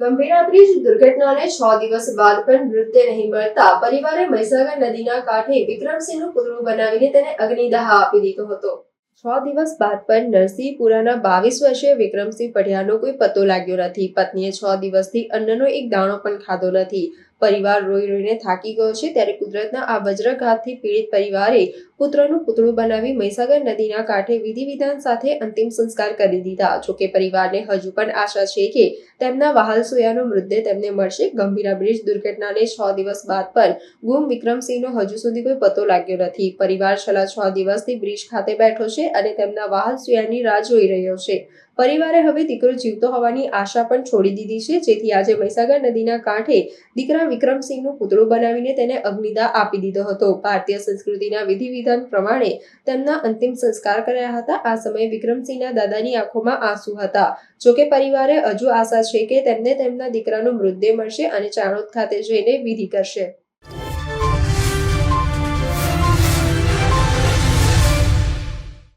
Gambhira bridge દુર્ઘટનાને 6 દિવસ બાદ પણ મૃતદેહ નહીં મળતા પરિવારે મહીસાગર નદીના કાંઠે વિક્રમસિંહનું પુતળું બનાવીને તેને અગ્નિદાહ આપી દીધો હતો। 6 દિવસ બાદ પણ નરસિંહપુરાના 22 વર્ષીય વિક્રમસિંહ પઢિયારનો કોઈ પત્તો લાગ્યો નથી। પત્નીએ 6 દિવસથી અન્નનો એક દાણો પણ ખાધો નથી। પરિવાર રોઈ રોઈને થાકી ગયો છે, ત્યારે કુદરતના આ વજ્રઘાતથી પીડિત પરિવારે પુત્રનું પુતળું બનાવી મહીસાગર નદીના કાંઠે વિધિ વિધાન સાથે અંતિમ સંસ્કાર કરી દીધા। જોકે પરિવારને હજુ પણ આશા છે કે તેમના વહાલ સોયાનો મૃતદેહ તેમને મળશે। ગંભીરા બ્રિજ દુર્ઘટનાને 6 દિવસ બાદ પણ ગુમ વિક્રમસિંહનો હજુ સુધી કોઈ પત્તો લાગ્યો નથી। પરિવાર છેલ્લા 6 દિવસથી બ્રિજ ખાતે બેઠો છે અને તેમના વહાલ સોયાની રાહ જોઈ રહ્યો છે। પરિવારે હવે દીકરો જીવતો હોવાની આશા પણ છોડી દીધી છે, જેથી આજે મહીસાગર નદીના કાંઠે દીકરા વિક્રમસિંહનું પુતળું બનાવીને તેને અગ્નિદાહ આપી દીધો હતો। ભારતીય સંસ્કૃતિના વિધિ વિધાન પ્રમાણે તેમના અંતિમ સંસ્કાર કર્યા હતા। આ સમયે વિક્રમસિંહના દાદાની આંખોમાં આંસુ હતા। જોકે પરિવારે હજુ આશા છે કે તેમને તેમના દીકરાનો મૃતદેહ મળશે અને ચાણોદ ખાતે જઈને વિધિ કરશે।